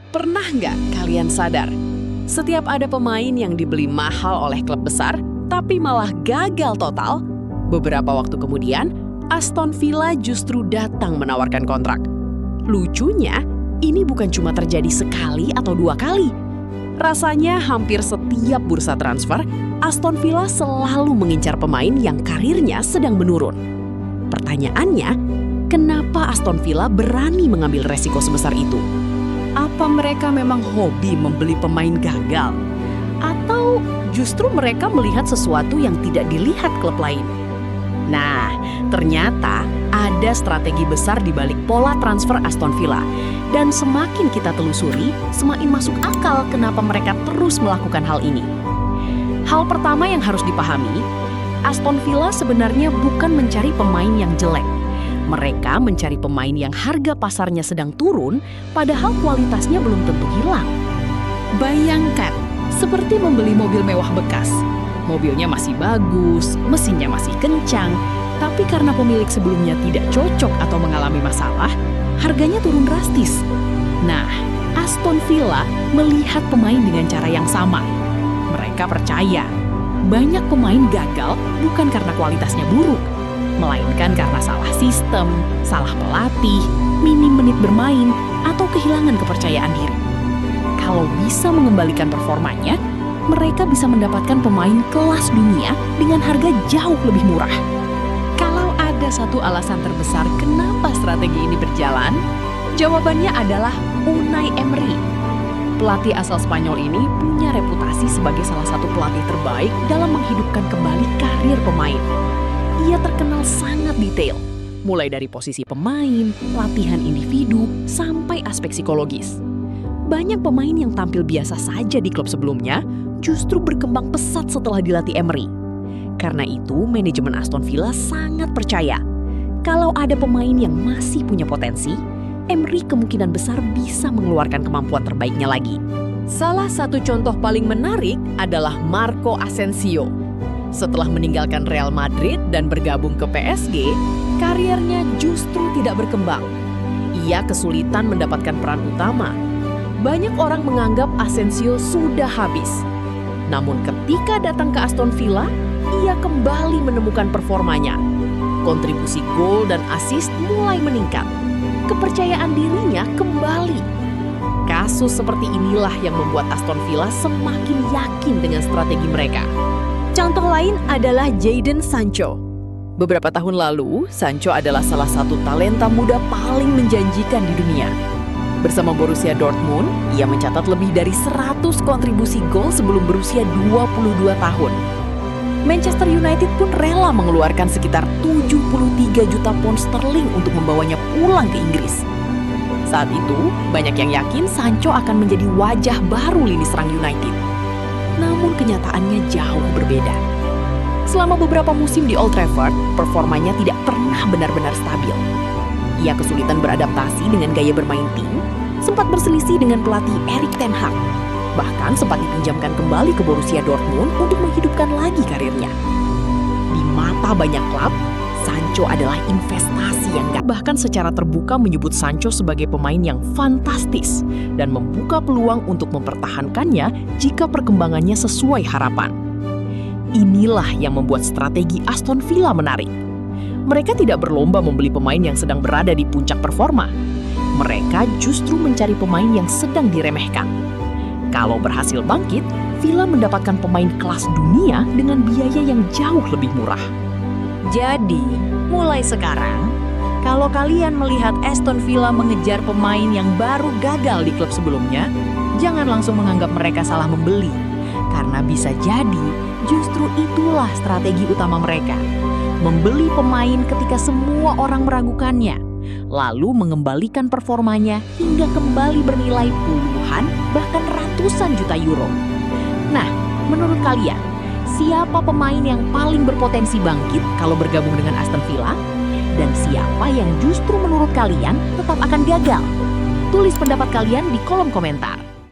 Pernah nggak kalian sadar? Setiap ada pemain yang dibeli mahal oleh klub besar, tapi malah gagal total, beberapa waktu kemudian, Aston Villa justru datang menawarkan kontrak. Lucunya, ini bukan cuma terjadi sekali atau dua kali. Rasanya hampir setiap bursa transfer, Aston Villa selalu mengincar pemain yang karirnya sedang menurun. Pertanyaannya, kenapa Aston Villa berani mengambil resiko sebesar itu? Apa mereka memang hobi membeli pemain gagal? Atau justru mereka melihat sesuatu yang tidak dilihat klub lain? Nah, ternyata ada strategi besar di balik pola transfer Aston Villa. Dan semakin kita telusuri, semakin masuk akal kenapa mereka terus melakukan hal ini. Hal pertama yang harus dipahami, Aston Villa sebenarnya bukan mencari pemain yang jelek. Mereka mencari pemain yang harga pasarnya sedang turun, padahal kualitasnya belum tentu hilang. Bayangkan, seperti membeli mobil mewah bekas. Mobilnya masih bagus, mesinnya masih kencang, tapi karena pemilik sebelumnya tidak cocok atau mengalami masalah, harganya turun drastis. Nah, Aston Villa melihat pemain dengan cara yang sama. Mereka percaya, banyak pemain gagal bukan karena kualitasnya buruk, melainkan karena salah sistem, salah pelatih, minim menit bermain, atau kehilangan kepercayaan diri. Kalau bisa mengembalikan performanya, mereka bisa mendapatkan pemain kelas dunia dengan harga jauh lebih murah. Kalau ada satu alasan terbesar kenapa strategi ini berjalan, jawabannya adalah Unai Emery. Pelatih asal Spanyol ini punya reputasi sebagai salah satu pelatih terbaik dalam menghidupkan kembali karir pemain. Ia terkenal sangat detail, mulai dari posisi pemain, latihan individu, sampai aspek psikologis. Banyak pemain yang tampil biasa saja di klub sebelumnya justru berkembang pesat setelah dilatih Emery. Karena itu, manajemen Aston Villa sangat percaya kalau ada pemain yang masih punya potensi, Emery kemungkinan besar bisa mengeluarkan kemampuan terbaiknya lagi. Salah satu contoh paling menarik adalah Marco Asensio. Setelah meninggalkan Real Madrid dan bergabung ke PSG, karirnya justru tidak berkembang. Ia kesulitan mendapatkan peran utama. Banyak orang menganggap Asensio sudah habis. Namun ketika datang ke Aston Villa, ia kembali menemukan performanya. Kontribusi gol dan assist mulai meningkat. Kepercayaan dirinya kembali. Kasus seperti inilah yang membuat Aston Villa semakin yakin dengan strategi mereka. Contoh lain adalah Jadon Sancho. Beberapa tahun lalu, Sancho adalah salah satu talenta muda paling menjanjikan di dunia. Bersama Borussia Dortmund, ia mencatat lebih dari 100 kontribusi gol sebelum berusia 22 tahun. Manchester United pun rela mengeluarkan sekitar 73 juta pound sterling untuk membawanya pulang ke Inggris. Saat itu, banyak yang yakin Sancho akan menjadi wajah baru lini serang United. Namun kenyataannya jauh berbeda. Selama beberapa musim di Old Trafford, performanya tidak pernah benar-benar stabil. Ia kesulitan beradaptasi dengan gaya bermain tim, sempat berselisih dengan pelatih Erik ten Hag, bahkan sempat dipinjamkan kembali ke Borussia Dortmund untuk menghidupkan lagi karirnya. Di mata banyak klub, Sancho adalah investasi yang bahkan secara terbuka menyebut Sancho sebagai pemain yang fantastis dan membuka peluang untuk mempertahankannya jika perkembangannya sesuai harapan. Inilah yang membuat strategi Aston Villa menarik. Mereka tidak berlomba membeli pemain yang sedang berada di puncak performa. Mereka justru mencari pemain yang sedang diremehkan. Kalau berhasil bangkit, Villa mendapatkan pemain kelas dunia dengan biaya yang jauh lebih murah. Jadi, mulai sekarang, kalau kalian melihat Aston Villa mengejar pemain yang baru gagal di klub sebelumnya, jangan langsung menganggap mereka salah membeli. Karena bisa jadi, justru itulah strategi utama mereka. Membeli pemain ketika semua orang meragukannya, lalu mengembalikan performanya hingga kembali bernilai puluhan, bahkan ratusan juta euro. Nah, menurut kalian, siapa pemain yang paling berpotensi bangkit kalau bergabung dengan Aston Villa? Dan siapa yang justru menurut kalian tetap akan gagal? Tulis pendapat kalian di kolom komentar.